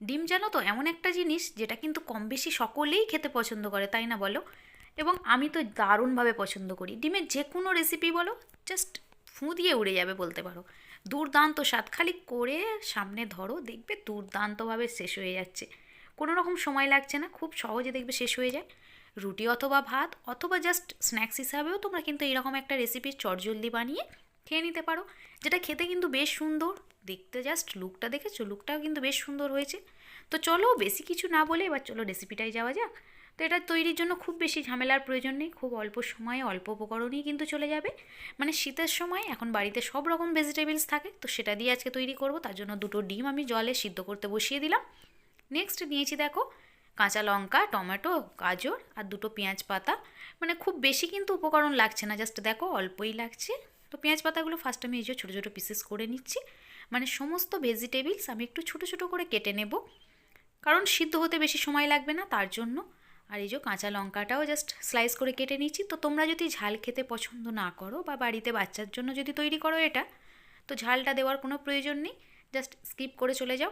ডিম জানো তো এমন একটা জিনিস যেটা কিন্তু কম বেশি সকলেই খেতে পছন্দ করে, তাই না বলো? এবং আমি তো দারুণভাবে পছন্দ করি ডিমের যে কোনো রেসিপি বলো, জাস্ট ফুঁ দিয়ে উড়ে যাবে বলতে পারো। দুর্দান্ত স্বাদ, খালি করে সামনে ধরো দেখবে দুর্দান্তভাবে শেষ হয়ে যাচ্ছে। কোনো রকম সময় লাগছে না, খুব সহজে দেখবে শেষ হয়ে যায়। রুটি অথবা ভাত অথবা জাস্ট স্ন্যাক্স হিসাবেও তোমরা কিন্তু এরকম একটা রেসিপি চটজলদি বানিয়ে খেয়ে নিতে পারো, যেটা খেতে কিন্তু বেশ সুন্দর। দেখতে জাস্ট লুকটা দেখেছো, লুকটাও কিন্তু বেশ সুন্দর হয়েছে। তো চলো বেশি কিছু না বলে এবার চলো রেসিপিটাই যাওয়া যাক। তো এটা তৈরির জন্য খুব বেশি ঝামেলার প্রয়োজন নেই, খুব অল্প সময়ে অল্প উপকরণেই কিন্তু চলে যাবে। মানে শীতের সময় এখন বাড়িতে সব রকম ভেজিটেবলস থাকে, তো সেটা দিয়ে আজকে তৈরি করব। তার জন্য দুটো ডিম আমি জলে সিদ্ধ করতে বসিয়ে দিলাম। নেক্সট নিয়েছি দেখো কাঁচা লঙ্কা, টমেটো, গাজর আর দুটো পেঁয়াজ পাতা। মানে খুব বেশি কিন্তু উপকরণ লাগছে না, জাস্ট দেখো অল্পই লাগছে। তো পেঁয়াজ পাতাগুলো ফার্স্ট আমি এই যে ছোটো ছোটো পিসেস করে নিচ্ছি। মানে সমস্ত ভেজিটেবলস আমি একটু ছোটো ছোটো করে কেটে নেব, কারণ সিদ্ধ হতে বেশি সময় লাগবে না তার জন্য। আর এই যে কাঁচা লঙ্কাটাও জাস্ট স্লাইস করে কেটে নিচ্ছি। তো তোমরা যদি ঝাল খেতে পছন্দ না করো বা বাড়িতে বাচ্চার জন্য যদি তৈরি করো এটা, তো ঝালটা দেওয়ার কোনো প্রয়োজন নেই, জাস্ট স্কিপ করে চলে যাও।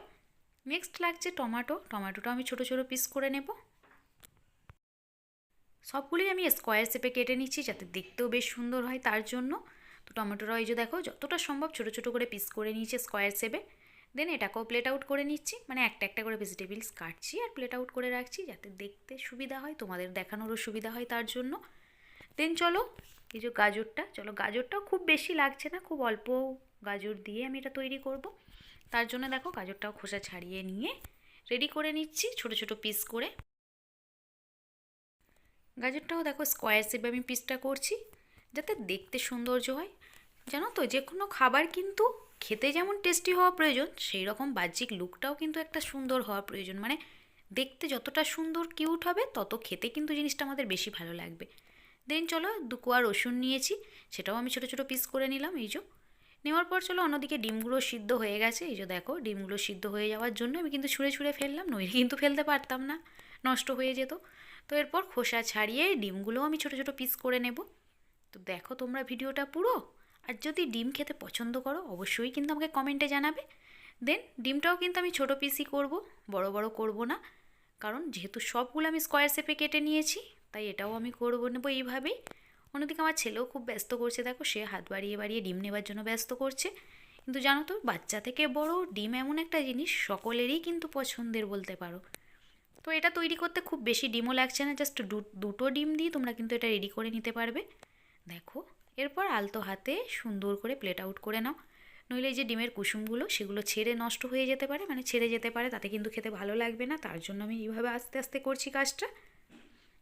নেক্সট লাগছে টমেটো, টমেটোটা আমি ছোটো ছোটো পিস করে নেব। সবগুলোই আমি স্কোয়ার শেপে কেটে নিচ্ছি যাতে দেখতেও বেশ সুন্দর হয় তার জন্য। তো টমেটোটা এই যে দেখো যতটা সম্ভব ছোটো ছোটো করে পিস করে নিয়েছি স্কোয়ার শেপে। দেন এটাকেও প্লেট আউট করে নিচ্ছি, মানে একটা একটা করে ভেজিটেবলস কাটছি আর প্লেট আউট করে রাখছি যাতে দেখতে সুবিধা হয়, তোমাদের দেখানোরও সুবিধা হয় তার জন্য। দেন চলো এই যে গাজরটা, চলো গাজরটাও খুব বেশি লাগছে না, খুব অল্প গাজর দিয়ে আমি এটা তৈরি করব। তার জন্য দেখো গাজরটাও খোসা ছাড়িয়ে নিয়ে রেডি করে নিচ্ছি ছোটো ছোটো পিস করে। গাজরটাও দেখো স্কোয়ার শেপে আমি পিসটা করছি যাতে দেখতে সৌন্দর্য হয়। জানো তো যে কোনো খাবার কিন্তু খেতে যেমন টেস্টি হওয়া প্রয়োজন, সেই রকম বাহ্যিক লুকটাও কিন্তু একটা সুন্দর হওয়া প্রয়োজন। মানে দেখতে যতটা সুন্দর কিউট হবে তত খেতে কিন্তু জিনিসটা আমাদের বেশি ভালো লাগবে। দেন চলো দু কোয়া রসুন নিয়েছি, সেটাও আমি ছোটো ছোটো পিস করে নিলাম এই যে। নেওয়ার পর চলো অন্যদিকে ডিমগুলো সিদ্ধ হয়ে গেছে, এই যে দেখো ডিমগুলো সিদ্ধ হয়ে যাওয়ার জন্য আমি কিন্তু ছুঁড়ে ছুঁড়ে ফেললাম, নইলে কিন্তু ফেলতে পারতাম না, নষ্ট হয়ে যেত। তো এরপর খোসা ছাড়িয়ে ডিমগুলোও আমি ছোটো ছোটো পিস করে নেব। তো দেখো তোমরা ভিডিওটা পুরো, আর যদি ডিম খেতে পছন্দ করো অবশ্যই কিন্তু আমাকে কমেন্টে জানাবে। দেন ডিমটাও কিন্তু আমি ছোটো পিসই করব, বড় বড় করব না, কারণ যেহেতু সবগুলো আমি স্কোয়ার শেপে কেটে নিয়েছি তাই এটাও আমি করবো নেবো এইভাবেই। অন্যদিকে আমার ছেলেও খুব ব্যস্ত করছে, দেখো সে হাত বাড়িয়ে বাড়িয়ে ডিম নেবার জন্য ব্যস্ত করছে। কিন্তু জানো তো বাচ্চা থেকে বড় ডিম এমন একটা জিনিস সকলেরই কিন্তু পছন্দের বলতে পারো। তো এটা তৈরি করতে খুব বেশি ডিমও লাগছে না, জাস্ট দুটো ডিম দিয়ে তোমরা কিন্তু এটা রেডি করে নিতে পারবে। দেখো এরপর আলতো হাতে সুন্দর করে প্লেট আউট করে নাও, নইলে এই যে ডিমের কুসুমগুলো সেগুলো ছেড়ে নষ্ট হয়ে যেতে পারে, মানে ছেড়ে যেতে পারে, তাতে কিন্তু খেতে ভালো লাগবে না। তার জন্য আমি এইভাবে আস্তে আস্তে করছি কাজটা।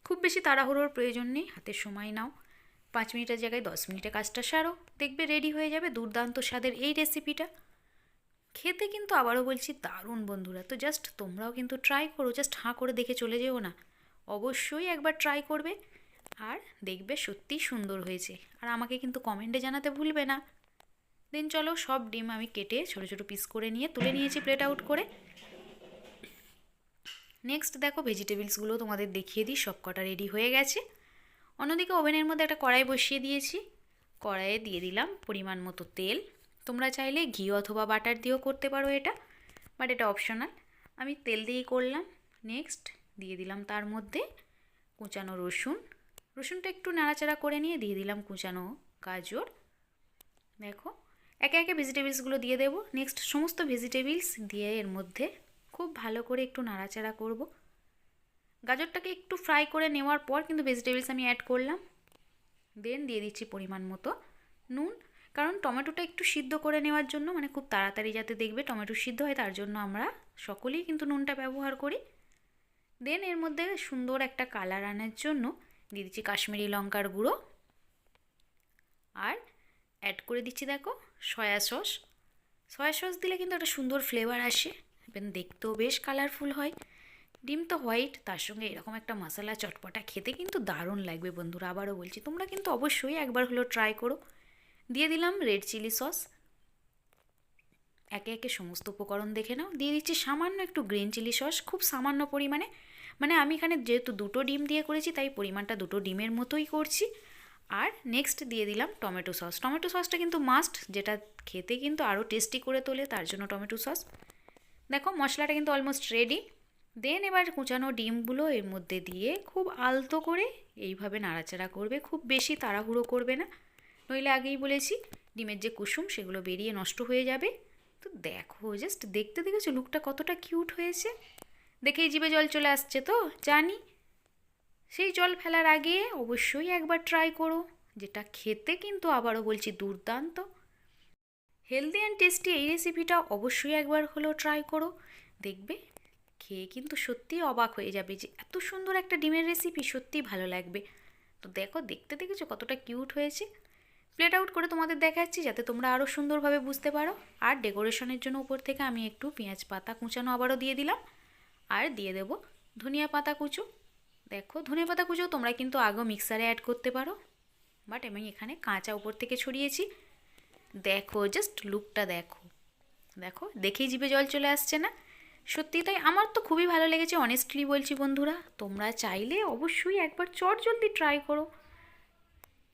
খুব বেশি তাড়াহুড়োর প্রয়োজন নেই, হাতের সময় নাও, 5 মিনিটের জায়গায় 10 মিনিটে কাজটা সারো, দেখবে রেডি হয়ে যাবে দুর্দান্ত স্বাদের এই রেসিপিটা। খেতে কিন্তু আবারও বলছি দারুণ বন্ধুরা। তো জাস্ট তোমরাও কিন্তু ট্রাই করো, জাস্ট হাঁ করে দেখে চলে যেও না, অবশ্যই একবার ট্রাই করবে আর দেখবে সত্যিই সুন্দর হয়েছে। আর আমাকে কিন্তু কমেন্টে জানাতে ভুলবে না। দেন চলো সব ডিম আমি কেটে ছোটো ছোটো পিস করে নিয়ে তুলে নিয়েছি প্লেট আউট করে। নেক্সট দেখো ভেজিটেবলসগুলো তোমাদের দেখিয়ে দিই, সব কটা রেডি হয়ে গেছে। অন্যদিকে ওভেনের মধ্যে একটা কড়াই বসিয়ে দিয়েছি, কড়াইয়ে দিয়ে দিলাম পরিমাণ মতো তেল। তোমরা চাইলে ঘি অথবা বাটার দিয়েও করতে পারো এটা, বাট এটা অপশনাল, আমি তেল দিয়েই করলাম। নেক্সট দিয়ে দিলাম তার মধ্যে কুচানো রসুন, রসুনটা একটু নাড়াচাড়া করে নিয়ে দিয়ে দিলাম কুচানো গাজর। দেখো একে একে ভেজিটেবলসগুলো দিয়ে দেবো। নেক্সট সমস্ত ভেজিটেবলস দিয়ে এর মধ্যে খুব ভালো করে একটু নাড়াচাড়া করব। গাজরটাকে একটু ফ্রাই করে নেওয়ার পর কিন্তু ভেজিটেবলস আমি অ্যাড করলাম। দেন দিয়ে দিচ্ছি পরিমাণ মতো নুন, কারণ টমেটোটা একটু সিদ্ধ করে নেওয়ার জন্য, মানে খুব তাড়াতাড়ি যাতে দেখবে টমেটো সিদ্ধ হয় তার জন্য আমরা সকলেই কিন্তু নুনটা ব্যবহার করি। দেন এর মধ্যে সুন্দর একটা কালার আনার জন্য দিয়ে দিচ্ছি কাশ্মীরি লঙ্কার গুঁড়ো, আর অ্যাড করে দিচ্ছি দেখো সয়া সস। সয়া সস দিলে কিন্তু একটা সুন্দর ফ্লেভার আসে এবং দেখতেও বেশ কালারফুল হয়। ডিম তো হোয়াইট, তার সঙ্গে এরকম একটা মশলা চটপটা খেতে কিন্তু দারুণ লাগবে বন্ধুরা। আবারও বলছি তোমরা কিন্তু অবশ্যই একবার হলেও ট্রাই করো। দিয়ে দিলাম রেড চিলি সস, একে একে সমস্ত উপকরণ দেখে নাও। দিয়ে দিচ্ছি সামান্য একটু গ্রিন চিলি সস, খুব সামান্য পরিমাণে, মানে আমি এখানে যেহেতু দুটো ডিম দিয়ে করেছি তাই পরিমাণটা দুটো ডিমের মতোই করছি। আর নেক্সট দিয়ে দিলাম টমেটো সস, টমেটো সসটা কিন্তু মাস্ট, যেটা খেতে কিন্তু আরও টেস্টি করে তোলে তার জন্য টমেটো সস। দেখো মশলাটা কিন্তু অলমোস্ট রেডি। দেন এবার কুচানো ডিমগুলো এর মধ্যে দিয়ে খুব আলতো করে এইভাবে নাড়াচাড়া করবে, খুব বেশি তাড়াহুড়ো করবে না, নইলে আগেই বলেছি ডিমের যে কুসুম সেগুলো বেরিয়ে নষ্ট হয়ে যাবে। তো দেখো জাস্ট দেখতে দেখেছো লুকটা কতটা কিউট হয়েছে, দেখেই জিভে জল চলে আসছে তো জানি। সেই জল ফেলার আগে অবশ্যই একবার ট্রাই করো, যেটা খেতে কিন্তু আবারও বলছি দুর্দান্ত। হেলদি অ্যান্ড টেস্টি এই রেসিপিটা অবশ্যই একবার হলেও ট্রাই করো, দেখবে খেয়ে কিন্তু সত্যিই অবাক হয়ে যাবে যে এত সুন্দর একটা ডিমের রেসিপি, সত্যিই ভালো লাগবে। তো দেখো দেখতে দেখেছো কতটা কিউট হয়েছে। প্লেট আউট করে তোমাদের দেখাচ্ছি যাতে তোমরা আরও সুন্দরভাবে বুঝতে পারো। আর ডেকোরেশনের জন্য উপর থেকে আমি একটু পেঁয়াজ পাতা কুচানো আবারও দিয়ে দিলাম, আর দিয়ে দেবো ধনিয়া পাতা কুচো। দেখো ধনিয়া পাতা কুচো তোমরা কিন্তু আগেও মিক্সারে অ্যাড করতে পারো, বাট আমি এখানে কাঁচা উপর থেকে ছড়িয়েছি। দেখো জাস্ট লুকটা দেখো, দেখো দেখেই জিভে জল চলে আসছে না? সত্যি তাই, আমার তো খুবই ভালো লেগেছে, অনেস্টলি বলছি বন্ধুরা। তোমরা চাইলে অবশ্যই একবার চটজলদি ট্রাই করো,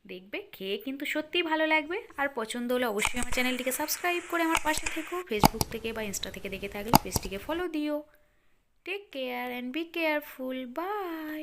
দেখবে খেয়ে কিন্তু সত্যিই ভালো লাগবে। আর পছন্দ হলে অবশ্যই আমার চ্যানেলটিকে সাবস্ক্রাইব করে আমার পাশে থেকো। ফেসবুক থেকে বা ইনস্টা থেকে দেখে থাকলে পেজটিকে ফলো দিও। Take care and be careful, by.